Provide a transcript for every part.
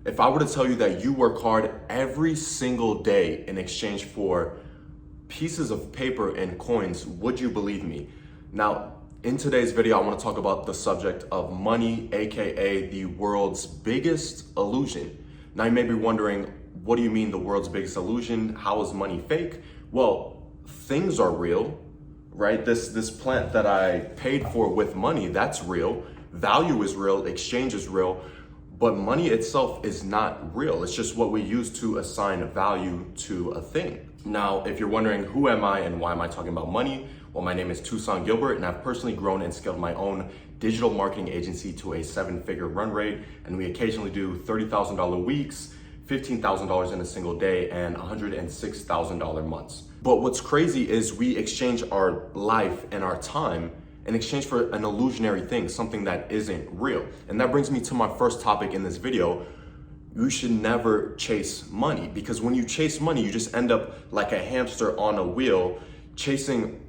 If I were to tell you that you work hard every single day in exchange for pieces of paper and coins, would you believe me? Now, in today's video, I want to talk about the subject of money, aka the world's biggest illusion. Now, you may be wondering, what do you mean the world's biggest illusion? How is money fake? Well, things are real, right? This plant that I paid for with money, that's real. Value is real, exchange is real, but money itself is not real. It's just what we use to assign value to a thing. Now, if you're wondering who am I and why am I talking about money? Well, my name is Tucson Gilbert, and I've personally grown and scaled my own digital marketing agency to a 7-figure run rate. And we occasionally do $30,000 weeks, $15,000 in a single day, and $106,000 months. But what's crazy is we exchange our life and our time in exchange for an illusionary thing, something that isn't real. And that brings me to my first topic in this video. You should never chase money, because when you chase money, you just end up like a hamster on a wheel, chasing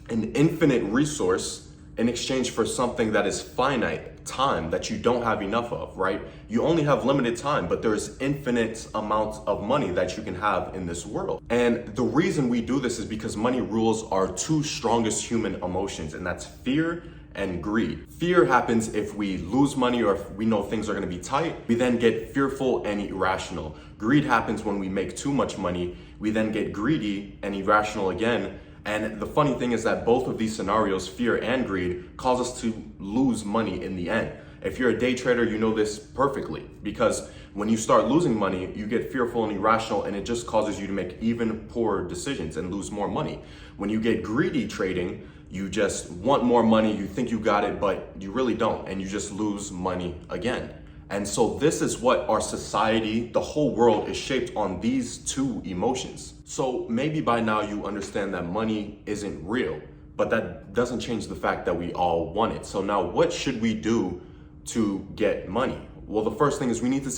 an infinite resource in exchange for something that is finite, time that you don't have enough of, right? You only have limited time, but there's infinite amounts of money that you can have in this world. And the reason we do this is because money rules our two strongest human emotions, and that's fear and greed. Fear happens if we lose money or if we know things are gonna be tight. We then get fearful and irrational. Greed happens when we make too much money. We then get greedy and irrational again. And the funny thing is that both of these scenarios, fear and greed, cause us to lose money in the end. If you're a day trader, you know this perfectly, because when you start losing money, you get fearful and irrational, and it just causes you to make even poorer decisions and lose more money. When you get greedy trading, you just want more money, you think you got it, but you really don't, and you just lose money again. And so this is what our society, the whole world, is shaped on these two emotions. So maybe by now you understand that money isn't real, but that doesn't change the fact that we all want it. So now what should we do to get money? Well, the first thing is we need to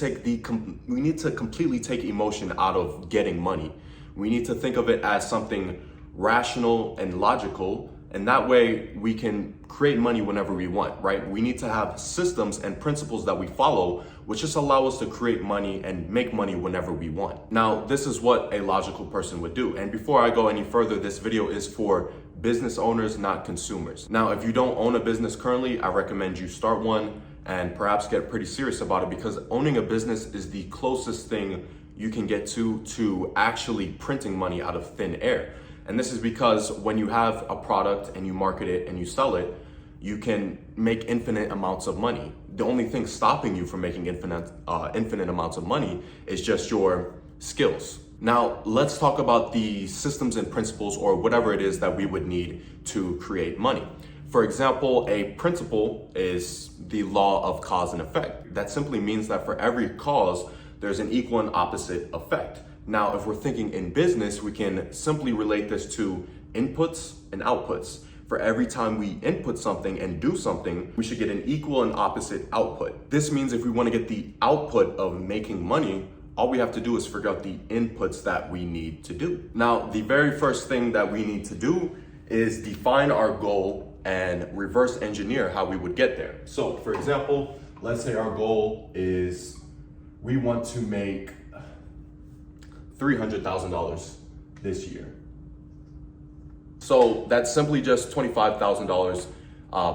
completely take emotion out of getting money. We need to think of it as something rational and logical, and that way we can create money whenever we want, right? We need to have systems and principles that we follow, which just allow us to create money and make money whenever we want. Now, this is what a logical person would do. And before I go any further, this video is for business owners, not consumers. Now, if you don't own a business currently, I recommend you start one and perhaps get pretty serious about it, because owning a business is the closest thing you can get to actually printing money out of thin air. And this is because when you have a product and you market it and you sell it, you can make infinite amounts of money. The only thing stopping you from making infinite amounts of money is just your skills. Now, let's talk about the systems and principles, or whatever it is that we would need to create money. For example, a principle is the law of cause and effect. That simply means that for every cause, there's an equal and opposite effect. Now, if we're thinking in business, we can simply relate this to inputs and outputs. For every time we input something and do something, we should get an equal and opposite output. This means if we want to get the output of making money, all we have to do is figure out the inputs that we need to do. Now, the very first thing that we need to do is define our goal and reverse engineer how we would get there. So, for example, let's say our goal is we want to make $300,000 this year. So that's simply just $25,000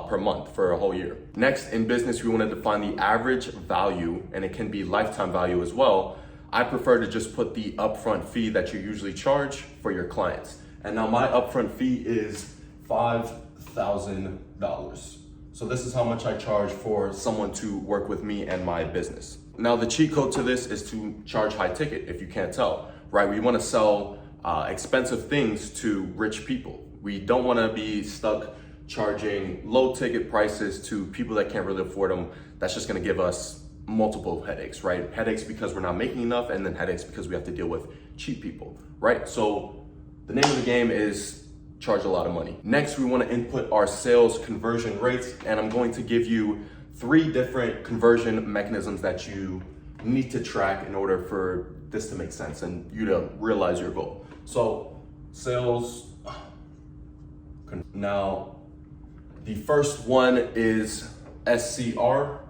per month for a whole year. Next, in business, we want to define the average value, and it can be lifetime value as well. I prefer to just put the upfront fee that you usually charge for your clients. And now my upfront fee is $5,000. So this is how much I charge for someone to work with me and my business. Now, the cheat code to this is to charge high ticket, if you can't tell, right? We want to sell expensive things to rich people. We don't want to be stuck charging low ticket prices to people that can't really afford them. That's just going to give us multiple headaches, right? Headaches because we're not making enough, and then headaches because we have to deal with cheap people, right? So the name of the game is charge a lot of money. Next, we want to input our sales conversion rates, and I'm going to give you 3 different conversion mechanisms that you need to track in order for this to make sense and you to realize your goal. So sales, now the first one is SCR.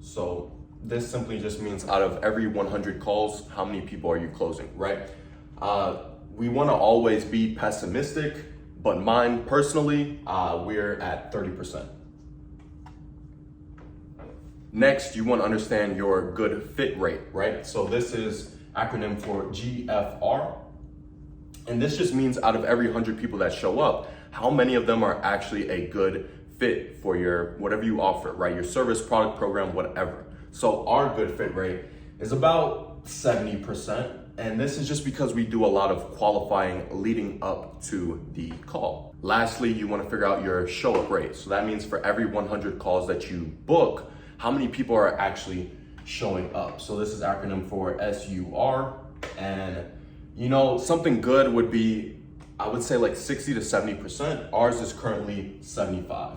So this simply just means out of every 100 calls, how many people are you closing, right? We want to always be pessimistic, but mine personally, we're at 30%. Next, you want to understand your good fit rate, right? So this is acronym for GFR. And this just means out of every 100 people that show up, how many of them are actually a good fit for your, whatever you offer, right? Your service, product, program, whatever. So our good fit rate is about 70%. And this is just because we do a lot of qualifying leading up to the call. Lastly, you want to figure out your show up rate. So that means for every 100 calls that you book, how many people are actually showing up? So this is acronym for SUR. And you know, something good would be, I would say like 60 to 70%. Ours is currently 75.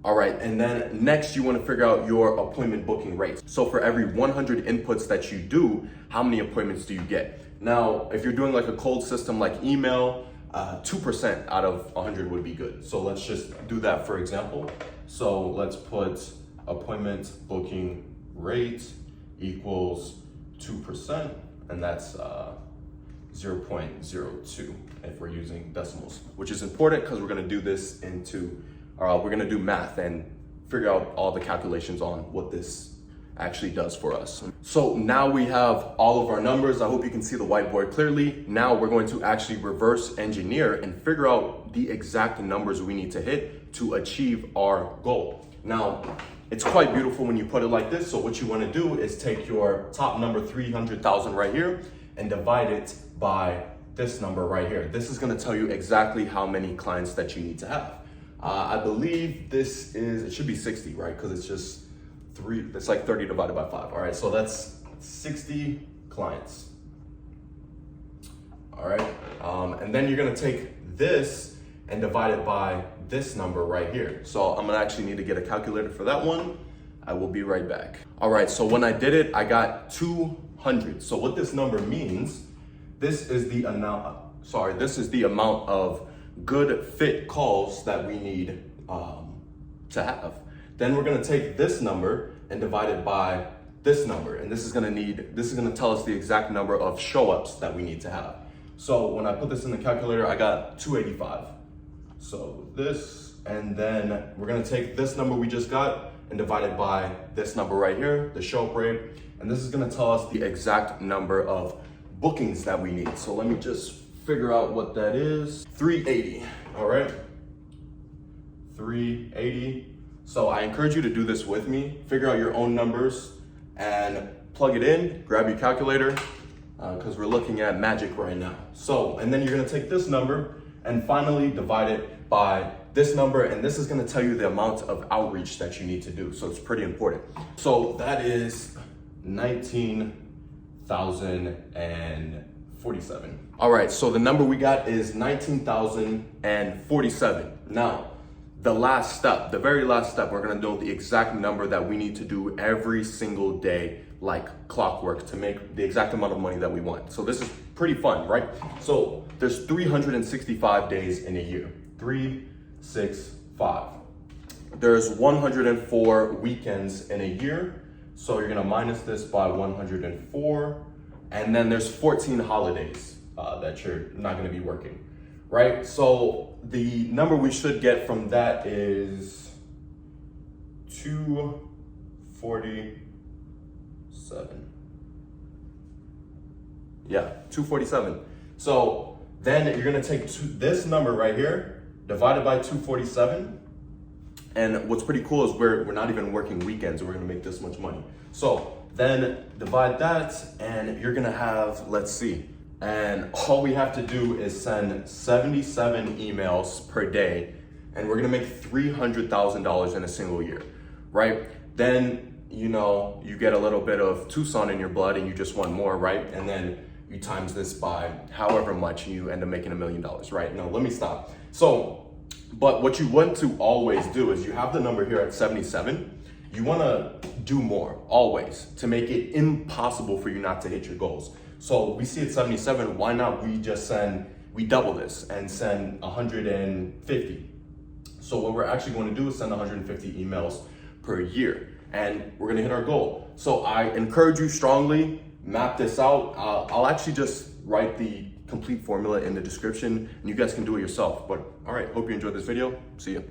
All right, and then next you want to figure out your appointment booking rates. So for every 100 inputs that you do, how many appointments do you get? Now, if you're doing like a cold system like email, 2% out of 100 would be good. So let's just do that for example. So let's put appointment booking rate equals 2, and that's 0.02 if we're using decimals, which is important because we're going to do this into, we're going to do math and figure out all the calculations on what this actually does for us. So now we have all of our numbers. I hope you can see the whiteboard clearly. Now we're going to actually reverse engineer and figure out the exact numbers we need to hit to achieve our goal. Now, it's quite beautiful when you put it like this. So what you want to do is take your top number, 300,000 right here, and divide it by this number right here. This is going to tell you exactly how many clients that you need to have. I believe this is, it should be 60, right? Because it's just it's like 30 divided by 5. All right, so that's 60 clients. All right, and then you're going to take this and divide it by this number right here. So I'm gonna actually need to get a calculator for that one. I will be right back. All right, so when I did it, I got 200. So what this number means, this is the amount of good fit calls that we need to have. Then we're gonna take this number and divide it by this number. And this is gonna tell us the exact number of show-ups that we need to have. So when I put this in the calculator, I got 285. So this, and then we're gonna take this number we just got and divide it by this number right here, the show up rate. And this is gonna tell us the exact number of bookings that we need. So let me just figure out what that is. 380, all right? 380. So I encourage you to do this with me. Figure out your own numbers and plug it in, grab your calculator, because we're looking at magic right now. So, and then you're gonna take this number and finally divide it by this number, and this is gonna tell you the amount of outreach that you need to do. So it's pretty important. So that is 19,047. All right, so the number we got is 19,047. Now, the last step, the very last step, we're gonna know the exact number that we need to do every single day, like clockwork, to make the exact amount of money that we want. So this is pretty fun, right? So there's 365 days in a year. 365. There's 104 weekends in a year. So you're gonna minus this by 104. And then there's 14 holidays that you're not gonna be working, right? So the number we should get from that is 247. Yeah, 247. So then you're gonna take this number right here, divided by 247. And what's pretty cool is we're not even working weekends, and we're gonna make this much money. So then divide that, and you're gonna have, let's see, and all we have to do is send 77 emails per day, and we're gonna make $300,000 in a single year, right? Then, you know, you get a little bit of Tucson in your blood and you just want more, right? And then you times this by however much and you end up making $1 million, right? No, let me stop. So, but what you want to always do is you have the number here at 77. You want to do more always to make it impossible for you not to hit your goals. So we see it 77. Why not we double this and send 150? So what we're actually going to do is send 150 emails per year. and we're gonna hit our goal. So I encourage you strongly, map this out. I'll actually just write the complete formula in the description and you guys can do it yourself. But all right, hope you enjoyed this video. See ya.